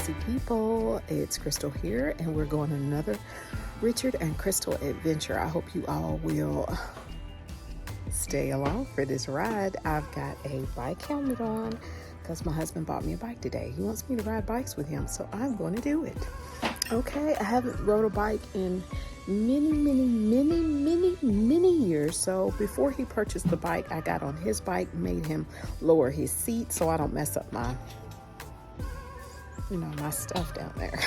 fancy people, it's Crystal here, and we're going on another Richard and Crystal adventure. I hope you all will stay along for this ride. I've got a bike helmet on because my husband bought me a bike today. He wants me to ride bikes with him, so I'm going to do it. Okay, I haven't rode a bike in many years. So before he purchased the bike, I got on his bike, made him lower his seat so I don't mess up my stuff down there.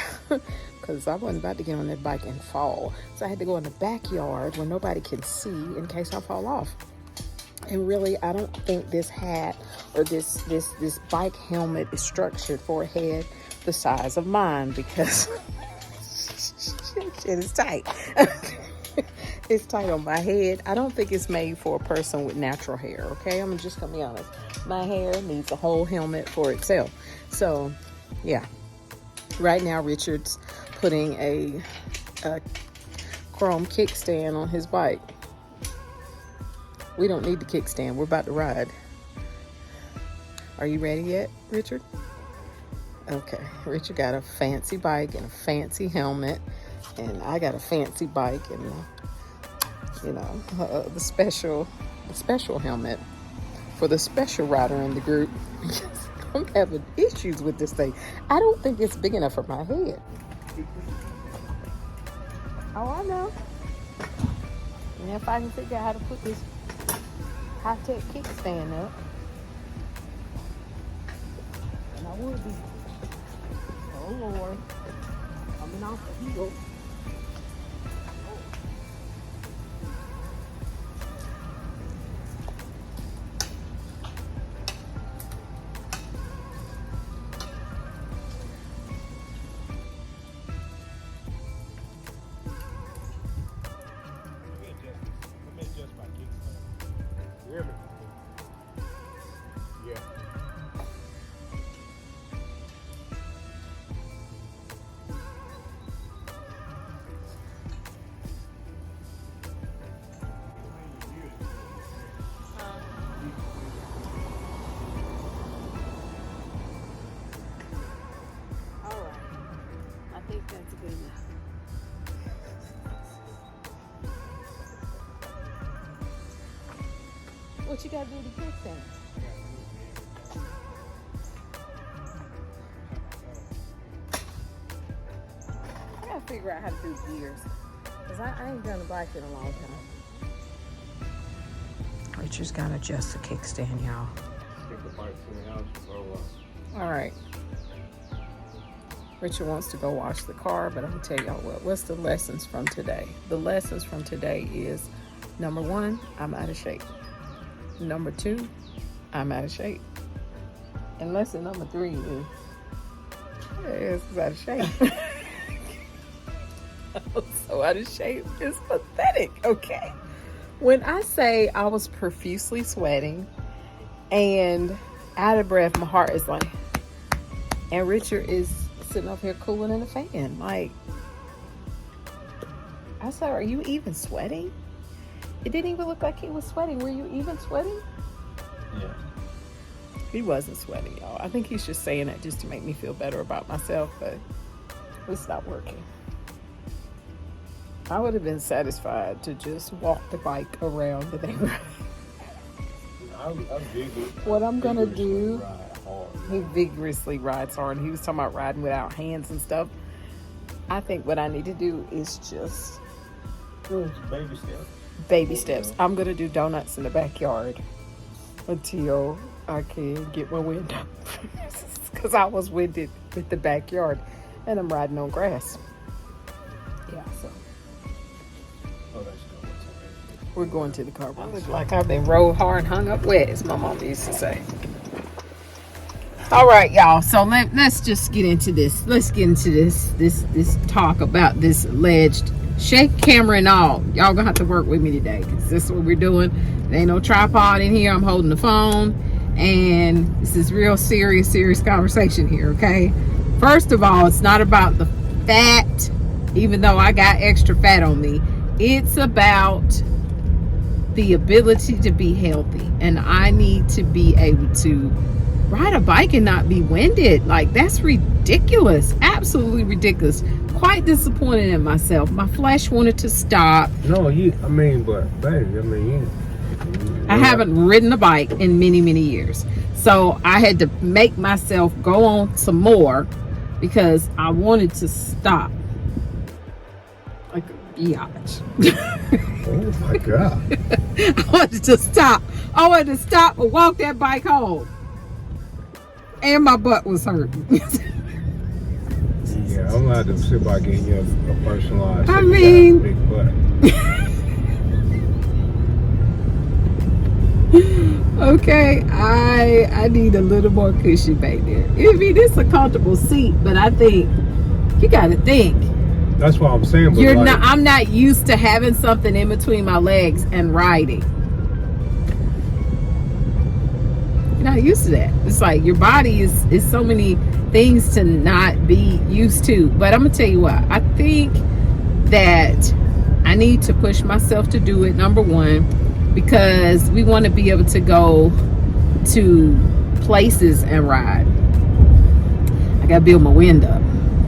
Because I wasn't about to get on that bike and fall. So I had to go in the backyard where nobody can see in case I fall off. And really, I don't think this hat or this bike helmet is structured for a head the size of mine, because shit is tight. It's tight on my head. I don't think it's made for a person with natural hair, okay? I'm just gonna be honest. My hair needs a whole helmet for itself. So, yeah. Right now, Richard's putting a chrome kickstand on his bike. We don't need the kickstand. We're about to ride. Are you ready yet, Richard? Okay. Richard got a fancy bike and a fancy helmet, and I got a fancy bike and the special helmet for the special rider in the group. I'm having issues with this thing. I don't think it's big enough for my head. Oh, I know. And if I can figure out how to put this high-tech kickstand up, and I would be. Oh Lord, coming off the heel. That's good enough. What you gotta do to fix that? I gotta figure out how to do gears, because I ain't done a bike in a long time. Richard's gotta adjust the kickstand, y'all. Take the bike to the house or what? All right. Richard wants to go wash the car, but I'm gonna tell y'all what's the lessons from today? The lessons from today is, number one, I'm out of shape. Number two, I'm out of shape. And lesson number three is, it's out of shape. So out of shape is pathetic, okay? When I say I was profusely sweating and out of breath, my heart is like, and Richard is sitting up here cooling in the fan. Like, I said, are you even sweating? It didn't even look like he was sweating. Were you even sweating? Yeah. He wasn't sweating, y'all. I think he's just saying that just to make me feel better about myself, but it's not working. I would have been satisfied to just walk the bike around the neighborhood. What I'm gonna do, he vigorously rides hard. He was talking about riding without hands and stuff. I think what I need to do is just baby steps. Baby steps. I'm gonna do donuts in the backyard until I can get my wind up, because I was winded with the backyard, and I'm riding on grass. Yeah, so we're going to the car. I look like I've been rolled hard, hung up wet, as my mom used to say. All right, y'all. So let's just get into this. Let's get into this talk about this alleged shake camera and all. Y'all gonna have to work with me today, because this is what we're doing. There ain't no tripod in here. I'm holding the phone, and this is real serious conversation here. Okay. First of all, it's not about the fat, even though I got extra fat on me. It's about the ability to be healthy, and I need to be able to ride a bike and not be winded. Like, that's ridiculous. Absolutely ridiculous. Quite disappointed in myself. My flesh wanted to stop. No, but baby, I haven't ridden a bike in many, many years. So I had to make myself go on some more because I wanted to stop. Like a biatch. Oh my God. I wanted to stop. I wanted to stop and walk that bike home. And my butt was hurting. Yeah, I'm gonna have to sit by getting you a personalized. I mean, big butt. okay, I need a little more cushion back there. I mean, it's a comfortable seat, but I think you got to think. That's what I'm saying. But You're like, not. I'm not used to having something in between my legs and riding. You're not used to that. It's like your body is so many things to not be used to. But I'm gonna tell you what. I think that I need to push myself to do it. Number one, because we want to be able to go to places and ride. I gotta build my wind up.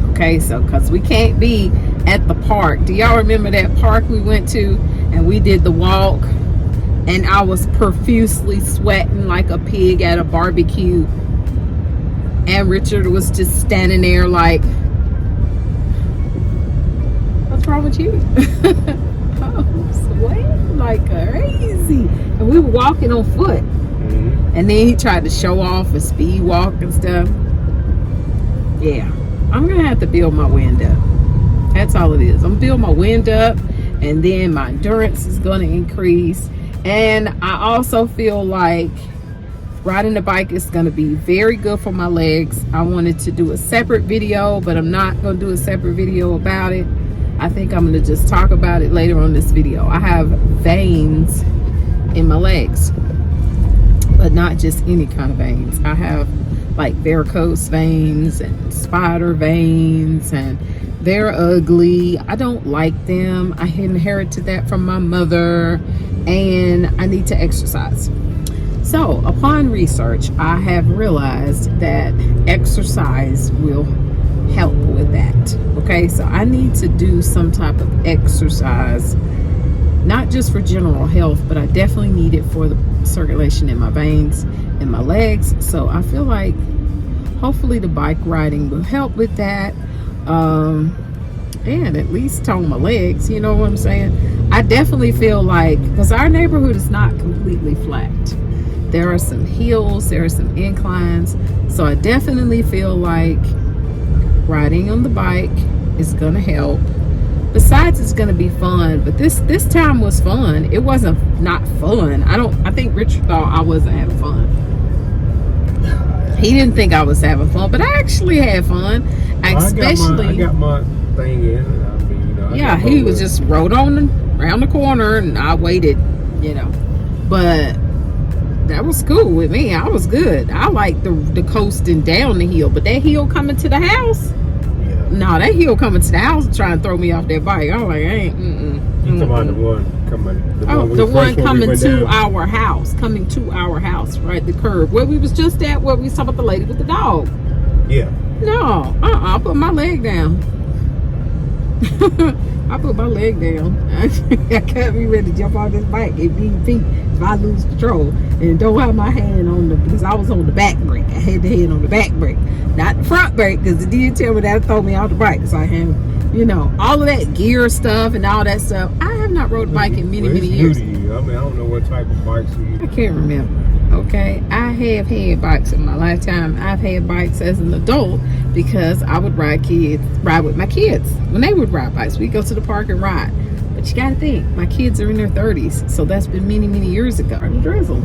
Okay, so because we can't be at the park. Do y'all remember that park we went to and we did the walk and I was profusely sweating like a pig at a barbecue, and Richard was just standing there like, what's wrong with you? I'm sweating like crazy, and we were walking on foot. And then he tried to show off a speed walk and stuff. Yeah, I'm gonna have to build my wind up. That's all it is. I'm gonna build my wind up, and then my endurance is gonna increase. And I also feel like riding the bike is gonna be very good for my legs. I wanted to do a separate video, but I'm not gonna do a separate video about it. I think I'm gonna just talk about it later on this video. I have veins in my legs, but not just any kind of veins. I have like varicose veins and spider veins, and they're ugly. I don't like them. I inherited that from my mother, and I need to exercise. So upon research, I have realized that exercise will help with that. Okay, so I need to do some type of exercise, not just for general health, but I definitely need it for the circulation in my veins and my legs. So I feel like hopefully the bike riding will help with that, and at least tone my legs, you know what I'm saying? I definitely feel like, because our neighborhood is not completely flat, there are some hills, there are some inclines, so I definitely feel like riding on the bike is gonna help. Besides, it's gonna be fun, but this time was fun. It wasn't not fun. I think Richard thought I wasn't having fun. He didn't think I was having fun, but I actually had fun. I got my thing in, and I mean, you know, yeah, he was just rode on around the corner, and I waited, you know. But that was cool with me. I was good. I like the coasting down the hill, but that hill coming to the house. No, that hill coming to the house trying to throw me off that bike. I was like, I ain't. You talking about the one coming? The one coming to our house, right? The curb where we was just at, where we was talking about the lady with the dog. Yeah. No, I put my leg down. I put my leg down. I can't be ready to jump on this bike if need be, if I lose control, and don't have my hand on because I was on the back brake. I had the hand on the back brake, not the front brake, because it did tell me that throw me off the bike. So I had, you know, all of that gear stuff and all that stuff. I have not rode a bike in many years. I mean, I don't know what type of bikes you. I can't remember. Okay, I have had bikes in my lifetime. I've had bikes as an adult because I would ride with my kids when they would ride bikes. We'd go to the park and ride. But you gotta think, my kids are in their 30s, so that's been many years ago. The drizzle. I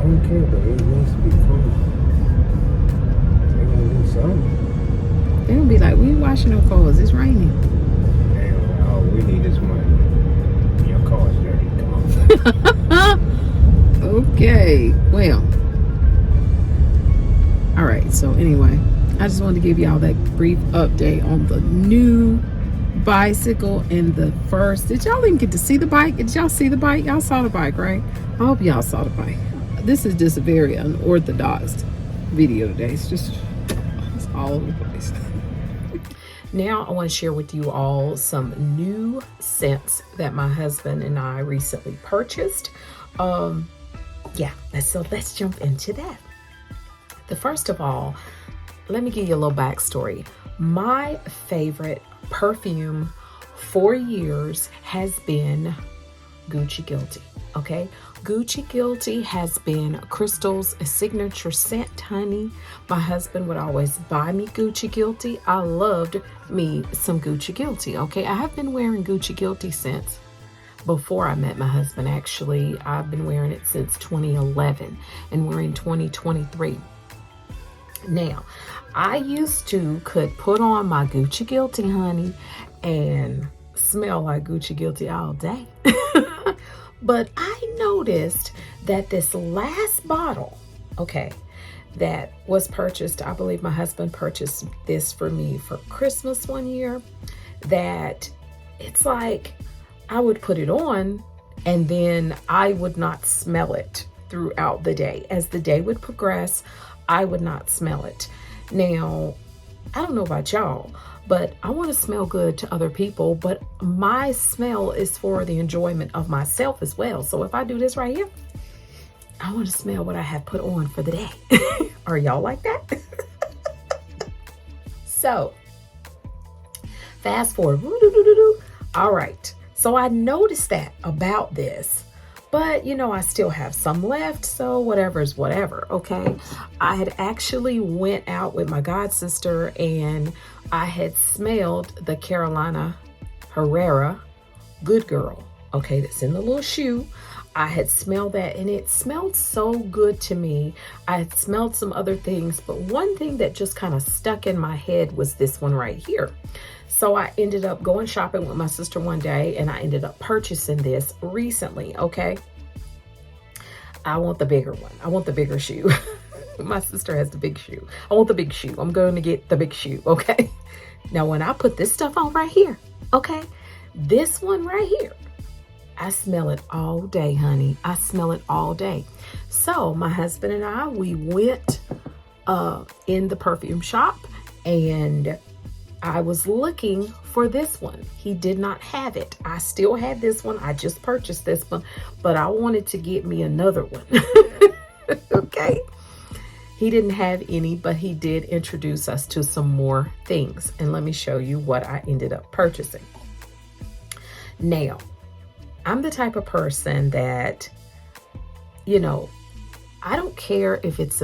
don't care, but it needs to be cool. They're gonna do something. They're gonna be like, we ain't washing no cars, it's raining. Damn, oh, we need this money. Your car's dirty, come on. Okay, well, all right, so anyway, I just wanted to give y'all that brief update on the new bicycle. And the first, did y'all even get to see the bike? Did y'all see the bike? Y'all saw the bike, right? I hope y'all saw the bike. This is just very unorthodox video today. It's all over the place. Now I want to share with you all some new scents that my husband and I recently purchased. Let's jump into that. The first of all, let me give you a little backstory. My favorite perfume for years has been Gucci Guilty. Okay, Gucci Guilty has been Crystal's signature scent, honey. My husband would always buy me Gucci Guilty. I loved me some Gucci Guilty. Okay, I have been wearing Gucci Guilty since before I met my husband. Actually, I've been wearing it since 2011 and we're in 2023. Now, I used to could put on my Gucci Guilty, honey, and smell like Gucci Guilty all day. But I noticed that this last bottle, okay, that was purchased, I believe my husband purchased this for me for Christmas one year, that it's like I would put it on and then I would not smell it throughout the day. As the day would progress, I would not smell it. Now, I don't know about y'all, but I want to smell good to other people, but my smell is for the enjoyment of myself as well. So if I do this right here, I want to smell what I have put on for the day. Are y'all like that? So fast forward. All right. So I noticed that about this, but you know, I still have some left. So whatever is whatever. Okay. I had actually went out with my god sister and I had smelled the Carolina Herrera Good Girl. Okay. That's in the little shoe. I had smelled that and it smelled so good to me. I had smelled some other things, but one thing that just kind of stuck in my head was this one right here. So I ended up going shopping with my sister one day and I ended up purchasing this recently. Okay. I want the bigger one. I want the bigger shoe. My sister has the big shoe. I want the big shoe. I'm going to get the big shoe. Okay. Now, when I put this stuff on right here, okay, this one right here, I smell it all day, honey. I smell it all day. So my husband and I, we went in the perfume shop and I was looking for this one. He did not have it. I still had this one. I just purchased this one, but I wanted to get me another one. Okay. He didn't have any, but he did introduce us to some more things. And let me show you what I ended up purchasing. Now, I'm the type of person that, you know, I don't care if it's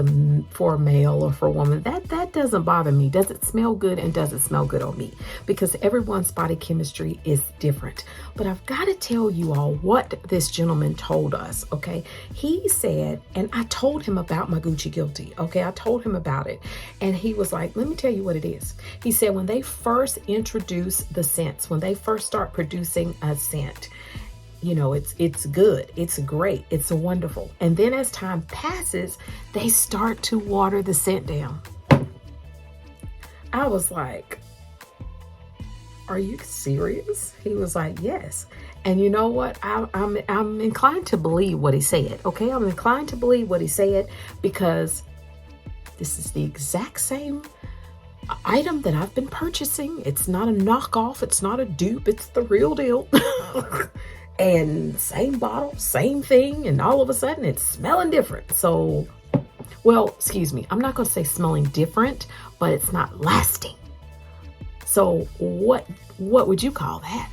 for a male or for a woman. That doesn't bother me. Does it smell good and does it smell good on me? Because everyone's body chemistry is different. But I've got to tell you all what this gentleman told us, okay? He said, and I told him about my Gucci Guilty, okay? I told him about it. And he was like, let me tell you what it is. He said when they first introduce the scents, when they first start producing a scent, you know, it's good, it's great, it's wonderful. And then as time passes, they start to water the scent down. I was like, are you serious? He was like, yes. And you know what? I'm inclined to believe what he said. Okay, I'm inclined to believe what he said because this is the exact same item that I've been purchasing. It's not a knockoff. It's not a dupe. It's the real deal. And same bottle, same thing, and all of a sudden it's smelling different. So, well, excuse me, I'm not going to say smelling different, but it's not lasting. So what would you call that?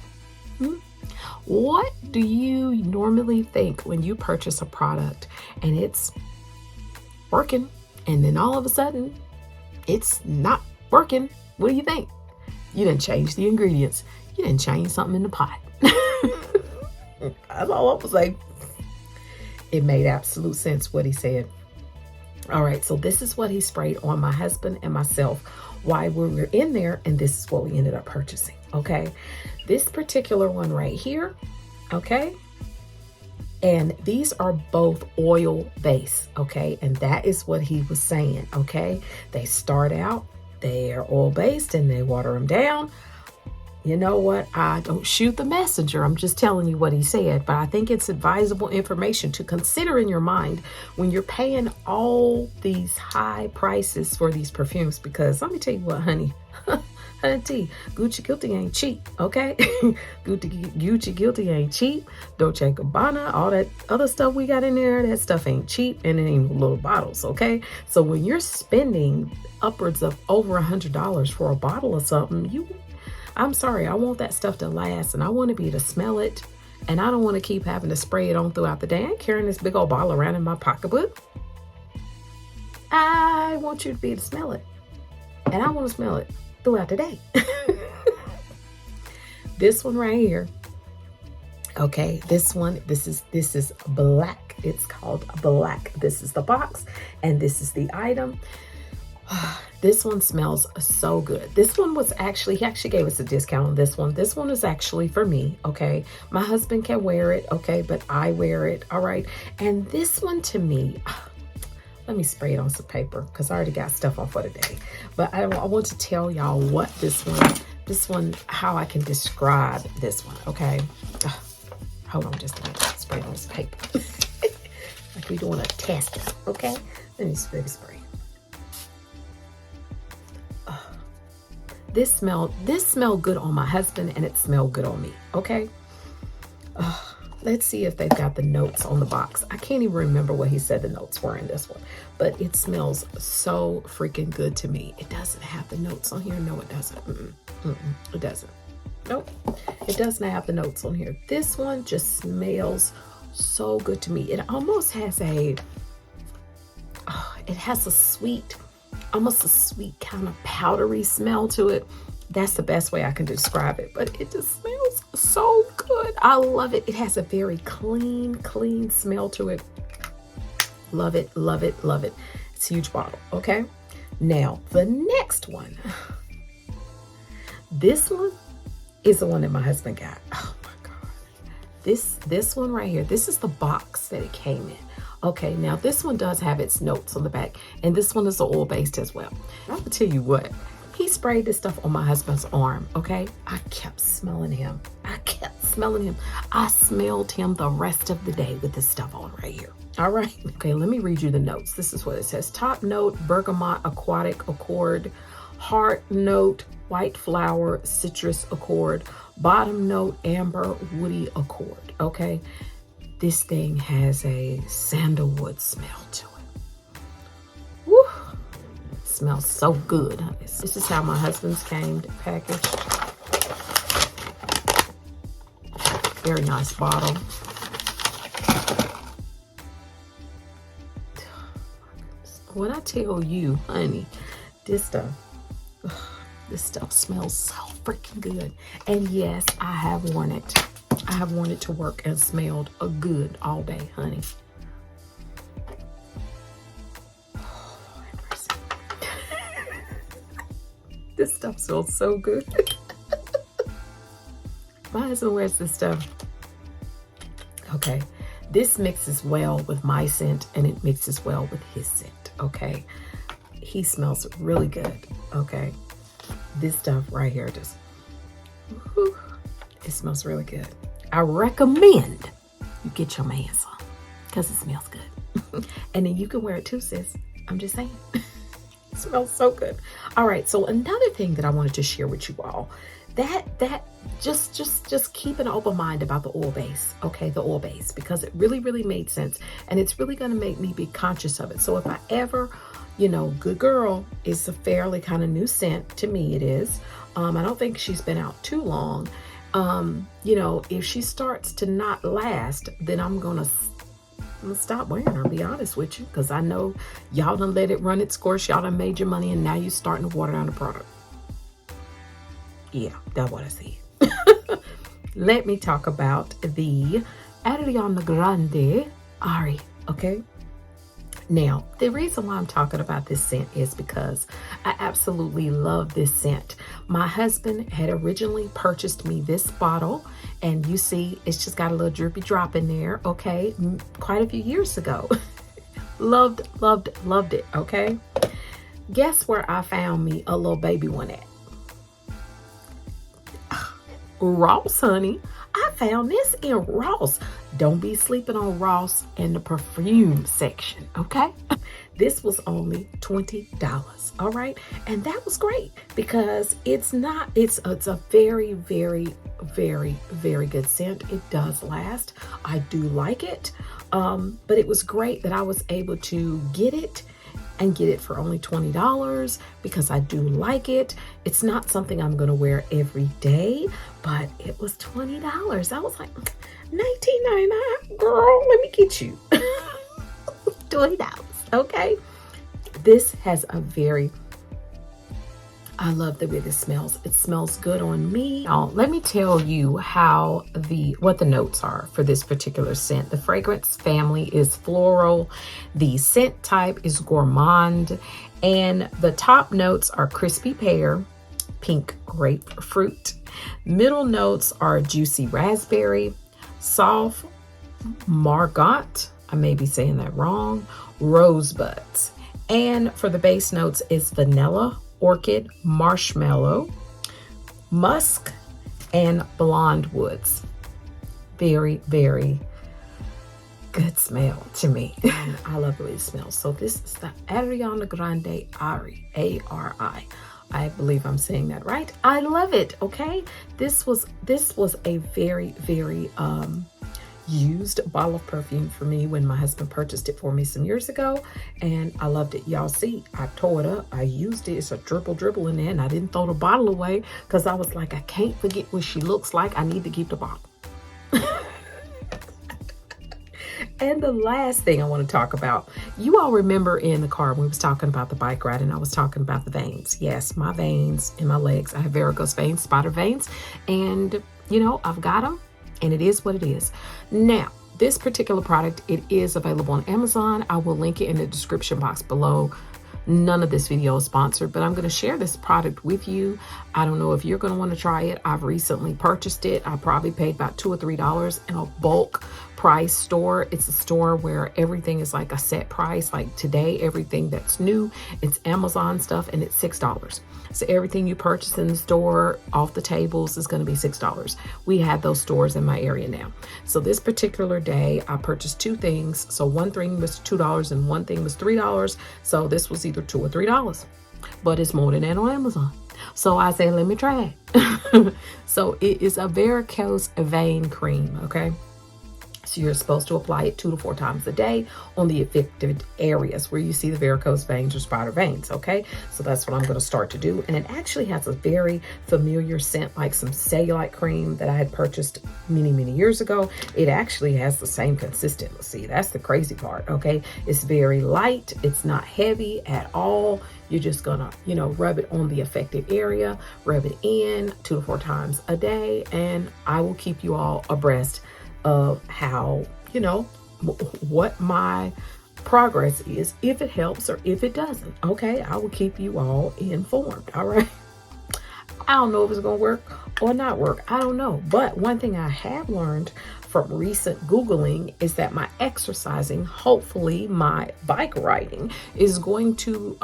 What do you normally think when you purchase a product and it's working and then all of a sudden it's not working? What do you think? You didn't change the ingredients. You didn't change something in the pot. That's all I was like. It made absolute sense what he said. All right, so this is what he sprayed on my husband and myself while we were in there, and this is what we ended up purchasing. Okay, this particular one right here, okay, and these are both oil base, okay, and that is what he was saying. Okay, they start out, they are oil based and they water them down. You know what? I don't shoot the messenger. I'm just telling you what he said. But I think it's advisable information to consider in your mind when you're paying all these high prices for these perfumes. Because let me tell you what, honey. Honey, Gucci Guilty ain't cheap, okay? Gucci Guilty ain't cheap. Dolce & Gabbana, all that other stuff we got in there, that stuff ain't cheap, and it ain't little bottles, okay? So when you're spending upwards of over $100 for a bottle of something, I'm sorry, I want that stuff to last, and I want to be able to smell it, and I don't want to keep having to spray it on throughout the day. I ain't carrying this big old bottle around in my pocketbook. I want you to be able to smell it, and I want to smell it throughout the day. This one right here, okay, this is black. It's called black. This is the box, and this is the item. This one smells so good. This one was actually, he actually gave us a discount on this one. This one is actually for me, okay? My husband can wear it, okay, but I wear it, all right? And this one to me, let me spray it on some paper because I already got stuff on for today. But I want to tell y'all what this one, how I can describe this one, okay? Hold on just a minute. Spray it on some paper. Like we're doing a test, okay? Let me spray the spray. This smelled good on my husband, and it smelled good on me, okay? Let's see if they've got the notes on the box. I can't even remember what he said the notes were in this one, but it smells so freaking good to me. It doesn't have the notes on here. No, it doesn't. It doesn't. Nope, it doesn't have the notes on here. This one just smells so good to me. It almost has it has a sweet, almost a sweet kind of powdery smell to it. That's the best way I can describe it, but it just smells so good. I love it. It has a very clean smell to it. Love it, love it, love it. It's a huge bottle, okay? Now, the next one. This one is the one that my husband got. Oh my God. This one right here, this is the box that it came in. Okay, now this one does have its notes on the back, and this one is oil-based as well. I'm gonna tell you what, he sprayed this stuff on my husband's arm, okay? I kept smelling him. I smelled him the rest of the day with this stuff on right here. All right, okay, let me read you the notes. This is what it says. Top note, bergamot, aquatic accord. Heart note, white flower, citrus accord. Bottom note, amber, woody accord, okay? This thing has a sandalwood smell to it. Woo! It smells so good. This is how my husband's came packaged. Very nice bottle. When I tell you, honey, this stuff smells so freaking good. And yes, I have worn it. I have worn it to work and smelled good all day, honey. Oh, Lord have mercy. This stuff smells so good. My husband wears this stuff. Okay, this mixes well with my scent, and it mixes well with his scent, okay? He smells really good, okay? This stuff right here just, woo, it smells really good. I recommend you get your hands on because it smells good. And then you can wear it too, sis. I'm just saying. It smells so good. All right, so another thing that I wanted to share with you all, that just keep an open mind about the oil base, okay? The oil base, because it really made sense, and it's really going to make me be conscious of it. So if I ever, Good Girl is a fairly kind of new scent to me. It is. I don't think she's been out too long. If she starts to not last, then I'm gonna stop wearing her, be honest with you, because I know y'all done let it run its course, y'all done made your money, and now you're starting to water down the product. Yeah, that's what I see. Let me talk about the Ariana Grande Ari, okay? Now, the reason why I'm talking about this scent is because I absolutely love this scent. My husband had originally purchased me this bottle, and you see it's just got a little drippy drop in there, okay? Quite a few years ago. Loved it, okay? Guess where I found me a little baby one at? Ross, honey. I found this in Ross. Don't be sleeping on Ross in the perfume section, okay? This was only $20, all right? And that was great because it's a very, very, very, very good scent. It does last. I do like it. But it was great that I was able to get it and get it for only $20 because I do like it. It's not something I'm gonna wear every day, but it was $20. I was like, $19.99, girl, let me get you $20, okay? This has a very, I love the way this smells. It smells good on me. Now, let me tell you what the notes are for this particular scent. The fragrance family is floral. The scent type is gourmand. And the top notes are crispy pear, pink grapefruit. Middle notes are juicy raspberry, soft margot, I may be saying that wrong, rosebuds. And for the base notes is vanilla, orchid, marshmallow, musk, and blonde woods. Very, very good smell to me. And I love the way it smells. So this is the Ariana Grande Ari, A-R-I. I believe I'm saying that right. I love it, okay? This was a very, very used bottle of perfume for me when my husband purchased it for me some years ago, and I loved it. Y'all see, I tore it up, I used it. It's a dribble in there, and I didn't throw the bottle away because I was like, I can't forget what she looks like. I need to keep the bottle. And the last thing I want to talk about, you all remember in the car when we was talking about the bike ride and I was talking about the veins. Yes, my veins in my legs. I have varicose veins, spider veins, and you know, I've got them. And it is what it is. Now, this particular product, it is available on Amazon. I will link it in the description box below. None of this video is sponsored, but I'm going to share this product with you. I don't know if you're going to want to try it. I've recently purchased it. I probably paid about $2 or $3 in a bulk price store. It's a store where everything is like a set price. Like today, everything that's new, it's Amazon stuff, and it's $6. So everything you purchase in the store off the tables is going to be $6. We have those stores in my area now. So this particular day, I purchased two things. So one thing was $2 and one thing was $3. So this was either $2 or $3, but it's more than that on Amazon. So I said, let me try it. So it is a varicose vein cream, okay? So you're supposed to apply it 2 to 4 times a day on the affected areas where you see the varicose veins or spider veins, okay? So that's what I'm going to start to do. And it actually has a very familiar scent, like some cellulite cream that I had purchased many, many years ago. It actually has the same consistency. That's the crazy part, okay? It's very light. It's not heavy at all. You're just gonna, rub it on the affected area, rub it in 2 to 4 times a day, and I will keep you all abreast of how, what my progress is, if it helps or if it doesn't. Okay, I will keep you all informed. All right. I don't know if it's gonna work or not work. I don't know. But one thing I have learned from recent Googling is that my exercising, hopefully my bike riding, is going to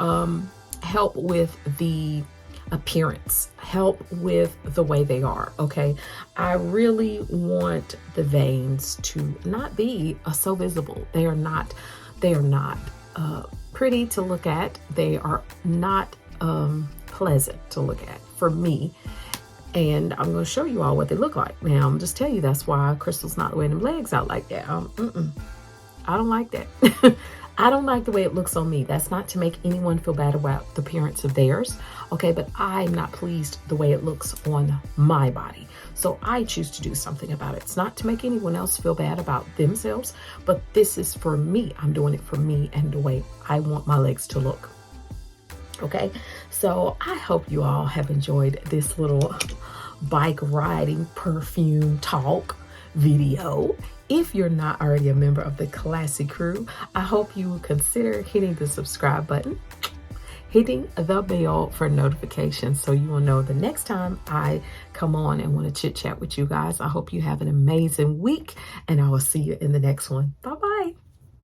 help with the appearance, help with the way they are. Okay, I really want the veins to not be so visible. They are not pretty to look at. They are not pleasant to look at for me. And I'm going to show you all what they look like. Now, I'm just telling you, that's why Crystal's not wearing them legs out like that. I don't like that. I don't like the way it looks on me. That's not to make anyone feel bad about the appearance of theirs, okay? But I'm not pleased the way it looks on my body. So I choose to do something about it. It's not to make anyone else feel bad about themselves, but this is for me. I'm doing it for me and the way I want my legs to look, okay? So I hope you all have enjoyed this little bike riding perfume talk video. If you're not already a member of the Classy Crew, I hope you will consider hitting the subscribe button, hitting the bell for notifications so you will know the next time I come on and want to chit chat with you guys. I hope you have an amazing week, and I will see you in the next one. Bye-bye.